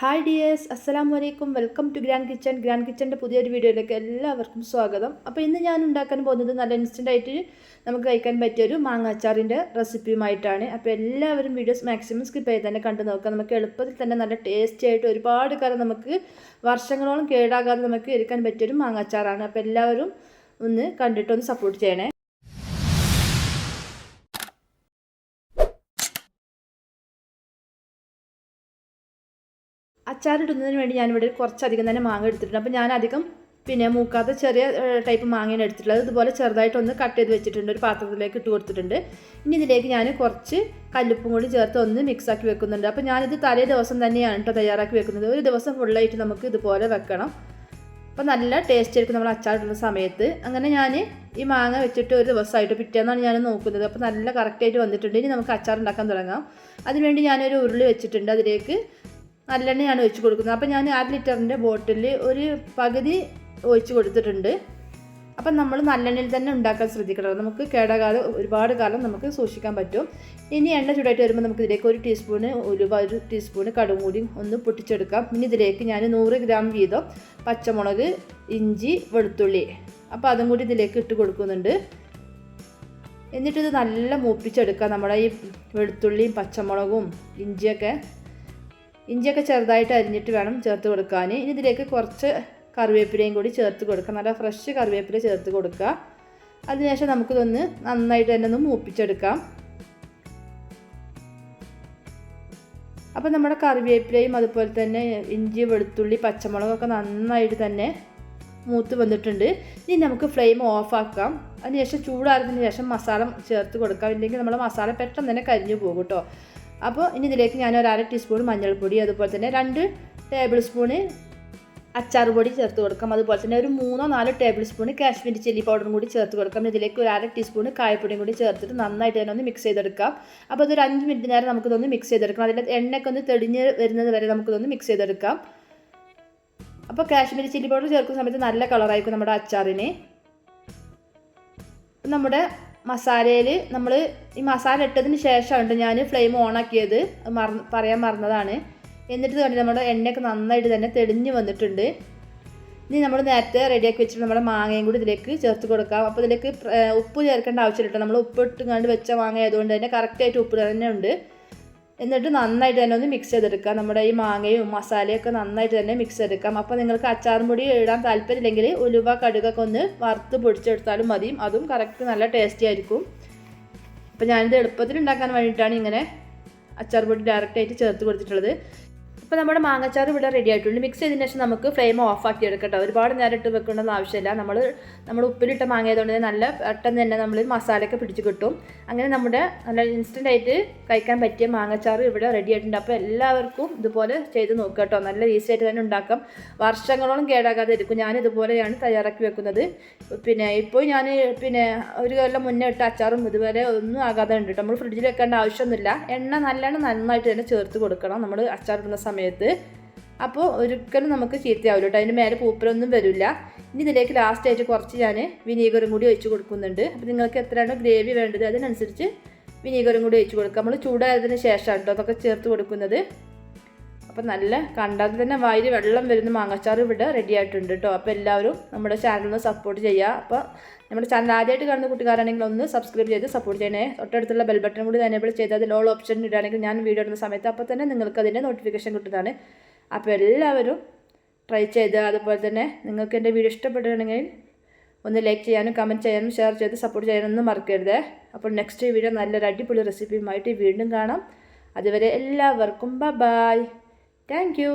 Hi dears, അസ്സലാമു അലൈക്കും. Welcome to grand kitchen. Grand കിച്ചൻ്റെ പുതിയൊരു വീഡിയോയിലേക്ക് എല്ലാവർക്കും സ്വാഗതം. അപ്പോൾ ഇന്ന് ഞാൻ ഉണ്ടാക്കാൻ പോകുന്നത് നല്ല ഇൻസ്റ്റൻ്റായിട്ട് നമുക്ക് കഴിക്കാൻ പറ്റിയൊരു മാങ്ങ അച്ചാറിൻ്റെ റെസിപ്പിയുമായിട്ടാണ്. അപ്പോൾ എല്ലാവരും വീഡിയോസ് മാക്സിമം സ്കിപ്പ് ചെയ്ത് തന്നെ കണ്ടു നോക്കാം. നമുക്ക് എളുപ്പത്തിൽ തന്നെ നല്ല ടേസ്റ്റി ആയിട്ട് ഒരുപാട് കാലം നമുക്ക് വർഷങ്ങളോളം കേടാകാതെ നമുക്ക് എടുക്കാൻ പറ്റിയൊരു മാങ്ങ അച്ചാറാണ്. അപ്പോൾ എല്ലാവരും ഒന്ന് കണ്ടിട്ടൊന്ന് സപ്പോർട്ട് ചെയ്യണേ. അച്ചാറിടുന്നതിന് വേണ്ടി ഞാനിവിടെ കുറച്ചധികം തന്നെ മാങ്ങ എടുത്തിട്ടുണ്ട്. അപ്പോൾ ഞാനധികം മൂക്കാത്ത ചെറിയ ടൈപ്പ് മാങ്ങയാണ് എടുത്തിട്ടുള്ളത്. ഇതുപോലെ ചെറുതായിട്ടൊന്ന് കട്ട് ചെയ്ത് വെച്ചിട്ടുണ്ട്, ഒരു പാത്രത്തിലേക്ക് ഇട്ട് കൊടുത്തിട്ടുണ്ട്. ഇനി ഇതിലേക്ക് ഞാൻ കുറച്ച് കല്ലുപ്പും കൂടി ചേർത്ത് ഒന്ന് മിക്സാക്കി വെക്കുന്നുണ്ട്. അപ്പോൾ ഞാനിത് തലേ ദിവസം തന്നെയാണ് കേട്ടോ തയ്യാറാക്കി വെക്കുന്നത്. ഒരു ദിവസം ഫുള്ളായിട്ട് നമുക്ക് ഇതുപോലെ വെക്കണം. അപ്പോൾ നല്ല ടേസ്റ്റ് ആയിരിക്കും നമ്മൾ അച്ചാറിടുന്ന സമയത്ത്. അങ്ങനെ ഞാൻ ഈ മാങ്ങ വെച്ചിട്ട് ഒരു ദിവസമായിട്ട് പിറ്റേന്നാണ് ഞാൻ നോക്കുന്നത്. അപ്പോൾ നല്ല കറക്റ്റായിട്ട് വന്നിട്ടുണ്ട്. ഇനി നമുക്ക് അച്ചാർ ഉണ്ടാക്കാൻ തുടങ്ങാം. അതിനുവേണ്ടി ഞാനൊരു ഉരുളി വെച്ചിട്ടുണ്ട്. അതിലേക്ക് നല്ലെണ്ണയാണ് ഒഴിച്ച് കൊടുക്കുന്നത്. അപ്പോൾ ഞാൻ 1/2 ലിറ്ററിൻ്റെ ബോട്ടിലിൽ ഒരു പകുതി ഒഴിച്ച് കൊടുത്തിട്ടുണ്ട്. അപ്പം നമ്മൾ നല്ലെണ്ണയിൽ തന്നെ ഉണ്ടാക്കാൻ ശ്രദ്ധിക്കണം. നമുക്ക് കേടാകാതെ ഒരുപാട് കാലം നമുക്ക് സൂക്ഷിക്കാൻ പറ്റും. ഇനി എണ്ണ ചൂടായിട്ട് വരുമ്പോൾ നമുക്ക് ഇതിലേക്ക് 1 ടീസ്പൂണ് ഉലുവ, 1 ടീസ്പൂണ് കടുകും കൂടി ഒന്ന് പൊട്ടിച്ചെടുക്കാം. ഇനി ഇതിലേക്ക് ഞാൻ 100 ഗ്രാം വീതം പച്ചമുളക്, ഇഞ്ചി, വെളുത്തുള്ളി അപ്പോൾ അതും കൂടി ഇതിലേക്ക് ഇട്ട് കൊടുക്കുന്നുണ്ട്. എന്നിട്ടിത് നല്ല മൂപ്പിച്ചെടുക്കാം. നമ്മുടെ ഈ വെളുത്തുള്ളിയും പച്ചമുളകും ഇഞ്ചിയൊക്കെ ചെറുതായിട്ട് അരിഞ്ഞിട്ട് വേണം ചേർത്ത് കൊടുക്കാൻ. ഇനി ഇതിലേക്ക് കുറച്ച് കറിവേപ്പിലയും കൂടി ചേർത്ത് കൊടുക്കുക. നല്ല ഫ്രഷ് കറിവേപ്പില ചേർത്ത് കൊടുക്കുക. അതിനുശേഷം നമുക്കിതൊന്ന് നന്നായിട്ട് തന്നെ ഒന്ന് മൂപ്പിച്ചെടുക്കാം. അപ്പോൾ നമ്മുടെ കറിവേപ്പിലയും അതുപോലെ തന്നെ ഇഞ്ചി, വെളുത്തുള്ളി, പച്ചമുളകൊക്കെ നന്നായിട്ട് തന്നെ മൂത്ത് വന്നിട്ടുണ്ട്. ഇനി നമുക്ക് ഫ്ലെയിം ഓഫാക്കാം. അതിനുശേഷം ചൂടാറിയതിന് ശേഷം മസാല ചേർത്ത് കൊടുക്കാം. ഇല്ലെങ്കിൽ നമ്മുടെ മസാല പെട്ടെന്ന് തന്നെ കരിഞ്ഞു പോകും കേട്ടോ. അപ്പോൾ ഇനി ഇതിലേക്ക് ഞാൻ 1/2 ടീസ്പൂൺ മഞ്ഞൾപ്പൊടി, അതുപോലെ തന്നെ 2 ടേബിൾ സ്പൂണ് അച്ചാർ പൊടി ചേർത്ത് കൊടുക്കാം. അതുപോലെ തന്നെ ഒരു 3-4 ടേബിൾ സ്പൂണ് കാശ്മീരി ചില്ലി പൗഡറും കൂടി ചേർത്ത് കൊടുക്കാം. ഇതിലേക്ക് 1/2 ടീസ്പൂണ് കായപ്പൊടിയും കൂടി ചേർത്തിട്ട് നന്നായിട്ട് തന്നെ ഒന്ന് മിക്സ് ചെയ്തെടുക്കാം. അപ്പോൾ അതൊരു 5 മിനിറ്റ് നേരം നമുക്കിതൊന്ന് മിക്സ് ചെയ്തെടുക്കാം. അതിൽ എണ്ണയൊക്കെ ഒന്ന് തെളിഞ്ഞ് വരുന്നത് വരെ നമുക്കിതൊന്ന് മിക്സ് ചെയ്തെടുക്കാം. അപ്പോൾ കാശ്മീരി ചില്ലി പൗഡർ ചേർക്കുന്ന സമയത്ത് നല്ല കളറായിരിക്കും നമ്മുടെ അച്ചാറിന്. നമ്മുടെ മസാലയിൽ നമ്മൾ ഈ മസാല ഇട്ടതിന് ശേഷമാണ് ഞാൻ ഫ്ലെയിം ഓണാക്കിയത്, പറയാൻ മറന്നതാണ്. എന്നിട്ട് കണ്ടി നമ്മുടെ എണ്ണയൊക്കെ നന്നായിട്ട് തന്നെ തെളിഞ്ഞ് വന്നിട്ടുണ്ട്. ഇനി നമ്മൾ നേരത്തെ റെഡിയാക്കി വെച്ചിട്ട് നമ്മുടെ മാങ്ങയും കൂടി ഇതിലേക്ക് ചേർത്ത് കൊടുക്കാം. അപ്പോൾ ഇതിലേക്ക് ഉപ്പ് ചേർക്കേണ്ട ആവശ്യമില്ല. നമ്മൾ ഉപ്പ് ഇട്ടുകൊണ്ട് വെച്ച മാങ്ങ ആയതുകൊണ്ട് തന്നെ കറക്റ്റായിട്ട് ഉപ്പ് തന്നെ ഉണ്ട്. എന്നിട്ട് നന്നായിട്ട് തന്നെ ഒന്ന് മിക്സ് ചെയ്തെടുക്കാം. നമ്മുടെ ഈ മാങ്ങയും മസാലയൊക്കെ നന്നായിട്ട് തന്നെ മിക്സ് ചെയ്തെടുക്കാം. അപ്പോൾ നിങ്ങൾക്ക് അച്ചാറും പൊടി ഇടാൻ താല്പര്യമില്ലെങ്കിൽ ഉലുവ, കടുകൊക്കെ ഒന്ന് വറുത്ത് പൊടിച്ചെടുത്താലും മതി. അതും കറക്റ്റ് നല്ല ടേസ്റ്റി ആയിരിക്കും. അപ്പോൾ ഞാനിത് എളുപ്പത്തിൽ ഉണ്ടാക്കാൻ വേണ്ടിയിട്ടാണ് ഇങ്ങനെ അച്ചാർ പൊടി ഡയറക്റ്റായിട്ട് ചേർത്ത് കൊടുത്തിട്ടുള്ളത്. അപ്പോൾ നമ്മുടെ മാങ്ങച്ചാർ ഇവിടെ റെഡി ആയിട്ടുണ്ട്. മിക്സ് ചെയ്തതിന് ശേഷം നമുക്ക് ഫ്ലെയിം ഓഫ് ആക്കി എടുക്കട്ടോ. ഒരുപാട് നേരം ഇട്ട് വെക്കേണ്ടെന്ന് ആവശ്യമില്ല. നമ്മൾ ഉപ്പിലിട്ട മാങ്ങ ആയതുകൊണ്ട് നല്ല പെട്ടെന്ന് തന്നെ നമ്മൾ മസാലയൊക്കെ പിടിച്ച് കിട്ടും. അങ്ങനെ നമ്മുടെ നല്ല ഇൻസ്റ്റൻ്റ് ആയിട്ട് കഴിക്കാൻ പറ്റിയ മാങ്ങച്ചാർ ഇവിടെ റെഡി ആയിട്ടുണ്ട്. അപ്പോൾ എല്ലാവർക്കും ഇതുപോലെ ചെയ്ത് നോക്കുക കേട്ടോ. നല്ല ഈസി ആയിട്ട് തന്നെ ഉണ്ടാക്കാം. വർഷങ്ങളോളം കേടാകാതെ ഇരിക്കും. ഞാൻ ഇതുപോലെയാണ് തയ്യാറാക്കി വെക്കുന്നത്. ഇപ്പോൾ ഞാൻ ഒരു കൊല്ലം മുന്നേ ഇട്ട അച്ചാറും ഇതുവരെ ഒന്നും ആകാതെ ഉണ്ട്. നമ്മൾ ഫ്രിഡ്ജിൽ വെക്കേണ്ട ആവശ്യമൊന്നുമില്ല. എണ്ണ നന്നായിട്ട് തന്നെ ചേർത്ത് കൊടുക്കണം നമ്മൾ അച്ചാറിടുന്ന സമയത്ത്. അപ്പോൾ ഒരിക്കലും നമുക്ക് ചീത്തയാവില്ല കേട്ടോ. അതിൻ്റെ മേലെ പൂപ്പലൊന്നും വരില്ല. ഇനി ഇതിലേക്ക് ലാസ്റ്റായിട്ട് കുറച്ച് ഞാൻ വിനീഗറും കൂടി ഒഴിച്ച് കൊടുക്കുന്നുണ്ട്. അപ്പോൾ നിങ്ങൾക്ക് എത്രയാണോ ഗ്രേവി വേണ്ടത് അതിനനുസരിച്ച് വിനീഗറും കൂടി ഒഴിച്ച് കൊടുക്കുക. നമ്മൾ ചൂടായതിന് ശേഷമാണ് കേട്ടോ അതൊക്കെ ചേർത്ത് കൊടുക്കുന്നത്. അപ്പോൾ നല്ല കണ്ടാൽ തന്നെ വായിൽ വെള്ളം വരുന്ന മാങ്ങച്ചാർ ഇവിടെ റെഡി ആയിട്ടുണ്ട് കേട്ടോ. അപ്പോൾ എല്ലാവരും നമ്മുടെ ചാനലൊന്ന് സപ്പോർട്ട് ചെയ്യുക. അപ്പോൾ നമ്മുടെ ചാനൽ ആദ്യമായിട്ട് കാണുന്ന കൂട്ടുകാരാണെങ്കിൽ ഒന്ന് സബ്സ്ക്രൈബ് ചെയ്ത് സപ്പോർട്ട് ചെയ്യണേ. തൊട്ടടുത്തുള്ള ബെൽ ബട്ടൺ കൂടി എനേബിൾ ചെയ്ത് അതിൽ ഓൾ ഓപ്ഷൻ ഇടുകയാണെങ്കിൽ ഞാൻ വീഡിയോ ഇടുന്ന സമയത്ത് അപ്പോൾ തന്നെ നിങ്ങൾക്ക് അതിൻ്റെ നോട്ടിഫിക്കേഷൻ കിട്ടുന്നതാണ്. അപ്പോൾ എല്ലാവരും ട്രൈ ചെയ്ത്, അതുപോലെ തന്നെ നിങ്ങൾക്ക് എൻ്റെ വീഡിയോ ഇഷ്ടപ്പെടുകയാണെങ്കിൽ ഒന്ന് ലൈക്ക് ചെയ്യാനും കമൻറ്റ് ചെയ്യാനും ഷെയർ ചെയ്ത് സപ്പോർട്ട് ചെയ്യാനൊന്നും മറക്കരുത്. അപ്പോൾ നെക്സ്റ്റ് വീഡിയോ നല്ലൊരു അടിപൊളി റെസിപ്പിയുമായിട്ട് വീണ്ടും കാണാം. അതുവരെ എല്ലാവർക്കും ബൈ. Thank you.